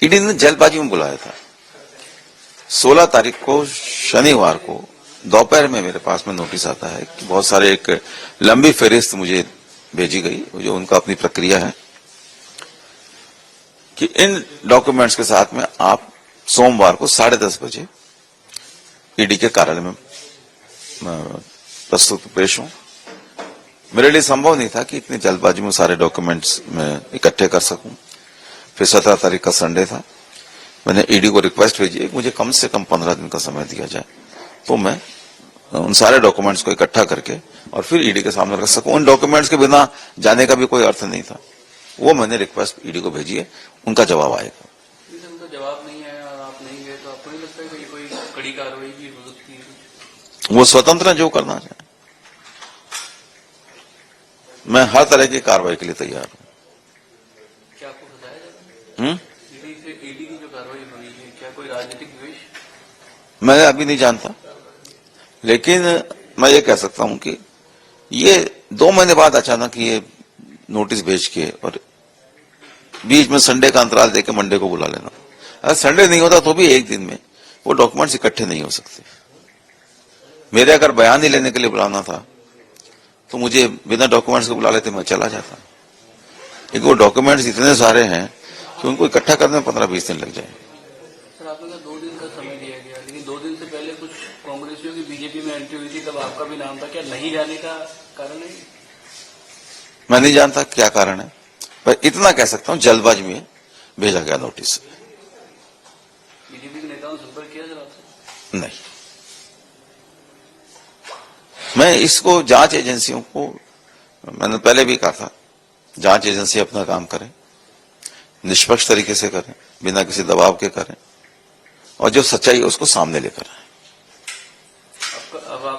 ED ने जल्दबाजी में बुलाया था। 16 तारीख को शनिवार को दोपहर में मेरे पास में नोटिस आता है कि बहुत सारे एक लंबी फहरिस्त मुझे भेजी गई, जो उनका अपनी प्रक्रिया है कि इन डॉक्यूमेंट्स के साथ में आप सोमवार को 10:30 बजे ईडी के कार्यालय में प्रस्तुत पेश हूं। मेरे लिए संभव नहीं था कि इतनी जल्दबाजी में सारे डॉक्यूमेंट्स में इकट्ठे कर सकूं। फिर 17 तारीख का संडे था। मैंने ईडी को रिक्वेस्ट भेजी है मुझे कम से कम 15 दिन का समय दिया जाए, तो मैं उन सारे डॉक्यूमेंट्स को इकट्ठा करके और फिर ईडी के सामने रख सकूं। उन डॉक्यूमेंट्स के बिना जाने का भी कोई अर्थ नहीं था। वो मैंने रिक्वेस्ट ईडी को भेजी है, उनका जवाब आएगा। उनका जवाब नहीं आया और आप नहीं गए, तो आपको नहीं लगता है कि कोई कड़ी कार्रवाई भी हो सकती है? वो स्वतंत्र है जो करना चाहे। मैं हर तरह की कार्रवाई के लिए तैयार हूं। क्या आपको बताया जाता है ईडी की जो कार्रवाई हुई है, क्या कोई राजनीतिक द्वेष? मैं अभी नहीं जानता, लेकिन मैं ये कह सकता हूं कि ये 2 महीने बाद अचानक ये नोटिस भेज के और बीच में संडे का अंतराल देके मंडे को बुला लेना, अगर संडे नहीं होता तो भी एक दिन में वो डॉक्यूमेंट्स इकट्ठे नहीं हो सकते। मेरे अगर बयान ही लेने के लिए बुलाना था तो मुझे बिना डॉक्यूमेंट्स को बुला लेते, मैं चला जाता। क्योंकि वो डॉक्यूमेंट्स इतने सारे हैं कि उनको इकट्ठा करने में 15-20 दिन लग जाए। सर, आपने कहा 2 दिन का समय दिया गया, लेकिन 2 दिन से पहले कुछ कांग्रेसियों की बीजेपी में एंट्री हुई थी, तब आपका भी नाम था। क्या नहीं जाने का कारण है? मैं नहीं जानता क्या कारण है, पर इतना कह सकता हूं जल्दबाजी में भेजा गया नोटिस। बीजेपी के नेताओं ने संपर्क किया सर आपसे? नहीं, मैं इसको जांच एजेंसियों को, मैंने पहले भी कहा था, जांच एजेंसी अपना काम करें, निष्पक्ष तरीके से करें, बिना किसी दबाव के करें, और जो सच्चाई है उसको सामने लेकर आए।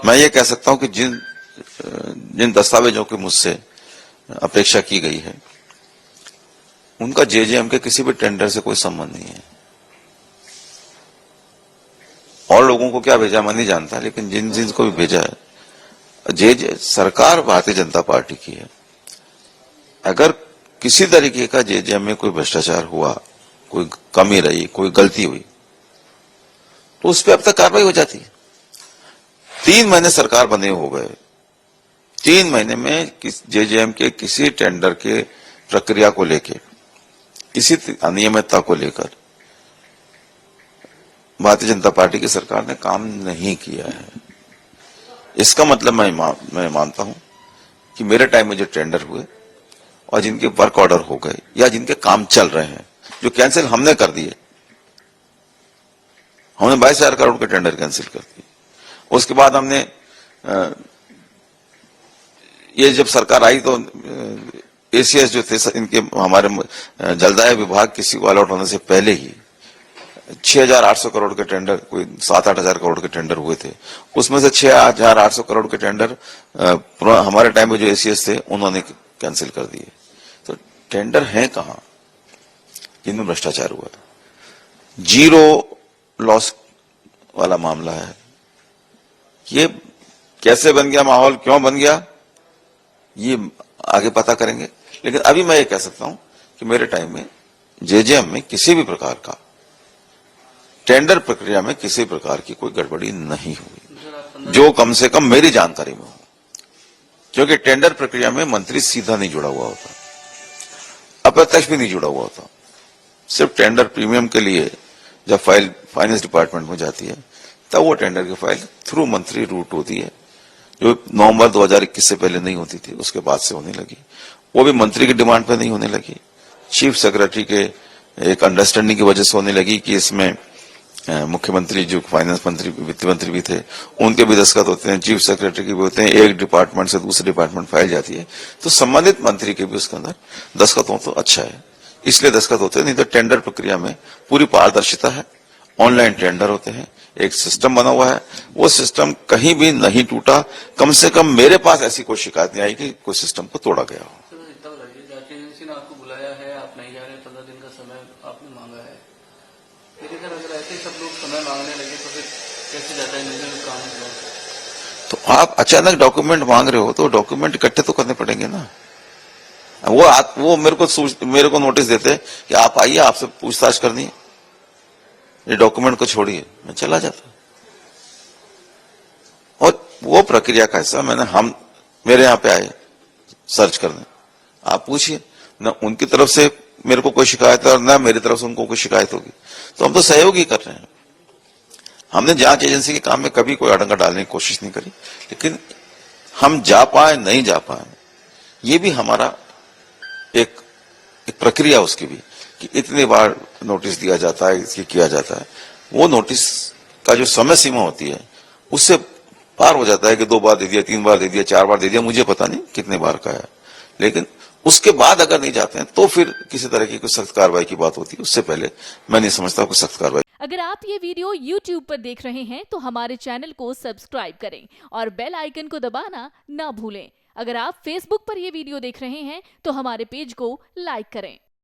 मैं ये कह सकता हूं कि जिन दस्तावेजों की मुझसे अपेक्षा की गई है उनका जेजेएम के किसी भी टेंडर से कोई संबंध नहीं है। और लोगों को क्या भेजा मैं नहीं जानता, लेकिन जिनको भी भेजा है, सरकार भारतीय जनता पार्टी की है। अगर किसी तरीके का जेजेएम में कोई भ्रष्टाचार हुआ, कोई कमी रही, कोई गलती हुई, तो उस पर अब तक कार्रवाई हो जाती है। 3 महीने सरकार बने हो गए, 3 महीने में जेजेएम के किसी टेंडर के प्रक्रिया को लेकर, किसी अनियमितता को लेकर भारतीय जनता पार्टी की सरकार ने काम नहीं किया है। इसका मतलब मैं मानता हूं कि मेरे टाइम में जो टेंडर हुए और जिनके वर्क ऑर्डर हो गए या जिनके काम चल रहे हैं, जो कैंसिल हमने कर दिए, हमने 22,000 करोड़ के टेंडर कैंसिल कर दिए। उसके बाद हमने ये जब सरकार आई तो एसीएस जो थे इनके, हमारे जलदाय विभाग किसी को अलॉट होने से पहले ही 6,800 करोड़ के टेंडर, कोई 7-8 हजार करोड़ के टेंडर हुए थे। उसमें से 6,800 करोड़ के टेंडर हमारे टाइम में जो एसीएस थे उन्होंने कैंसिल कर दिए। तो टेंडर है कहां जिनमें भ्रष्टाचार हुआ? जीरो लॉस वाला मामला है। ये कैसे बन गया माहौल, क्यों बन गया, ये आगे पता करेंगे। लेकिन अभी मैं ये कह सकता हूं कि मेरे टाइम में जेजेएम में किसी भी प्रकार का टेंडर प्रक्रिया में किसी प्रकार की कोई गड़बड़ी नहीं हुई, जो कम से कम मेरी जानकारी में हो। क्योंकि टेंडर प्रक्रिया में मंत्री सीधा नहीं जुड़ा हुआ होता, अप्रत्यक्ष भी नहीं जुड़ा हुआ होता। सिर्फ टेंडर प्रीमियम के लिए जब फाइल फाइनेंस डिपार्टमेंट में जाती है, तब वो टेंडर की फाइल थ्रू मंत्री रूट होती है, जो नवंबर 2021 से पहले नहीं होती थी, उसके बाद से होने लगी। वो भी मंत्री की डिमांड पर नहीं होने लगी, चीफ सेक्रेटरी के एक अंडरस्टैंडिंग की वजह से होने लगी कि इसमें मुख्यमंत्री, जो फाइनेंस मंत्री, वित्त मंत्री भी थे, उनके भी दस्तखत होते हैं, चीफ सेक्रेटरी के भी होते हैं। एक डिपार्टमेंट से दूसरे डिपार्टमेंट फाइल जाती है तो संबंधित मंत्री के भी उसके अंदर दस्तखत हो तो अच्छा है, इसलिए दस्तखत होते हैं। नहीं तो टेंडर प्रक्रिया में पूरी पारदर्शिता है, ऑनलाइन टेंडर होते हैं, एक सिस्टम बना हुआ है, वो सिस्टम कहीं भी नहीं टूटा। कम से कम मेरे पास ऐसी कोई शिकायत नहीं आई कि कोई सिस्टम को तोड़ा गया हो। आपको बुलाया है, आप नहीं जा रहे, 15 दिन का समय आपने मांगा है, लेकिन अगर ऐसे सब लोग समय मांगने लगे तो फिर कैसे जाता है काम? तो आप अचानक डॉक्यूमेंट मांग रहे हो तो डॉक्यूमेंट इकट्ठे तो करने पड़ेंगे ना। वो मेरे को नोटिस देते कि आप आइए, आपसे पूछताछ करनी है, ये डॉक्यूमेंट को छोड़िए, मैं चला जाता। और वो प्रक्रिया का हिस्सा मेरे यहाँ पे आए सर्च करने, आप पूछिए, न उनकी तरफ से मेरे को कोई शिकायत है और न मेरी तरफ से उनको कोई शिकायत होगी, तो हम तो सहयोग ही कर रहे हैं। हमने जांच एजेंसी के काम में कभी कोई अड़ंगा डालने की कोशिश नहीं करी, लेकिन हम जा पाए नहीं जा पाए, ये भी हमारा एक प्रक्रिया उसकी भी, कि इतनी बार नोटिस दिया जाता है, इसकी किया जाता है, वो नोटिस का जो समय सीमा होती है उससे पार हो जाता है कि 2 बार दे दिया, 3 बार दे दिया, 4 बार दे दिया, मुझे पता नहीं कितने बार का है, लेकिन उसके बाद अगर नहीं जाते हैं तो फिर किसी तरह की कोई सख्त कार्रवाई की बात होती है। उससे पहले मैं नहीं समझता कोई सख्त कार्रवाई। अगर आप ये वीडियो YouTube पर देख रहे हैं तो हमारे चैनल को सब्सक्राइब करें और बेल आइकन को दबाना ना भूलें। अगर आप Facebook पर ये वीडियो देख रहे हैं तो हमारे पेज को लाइक करें।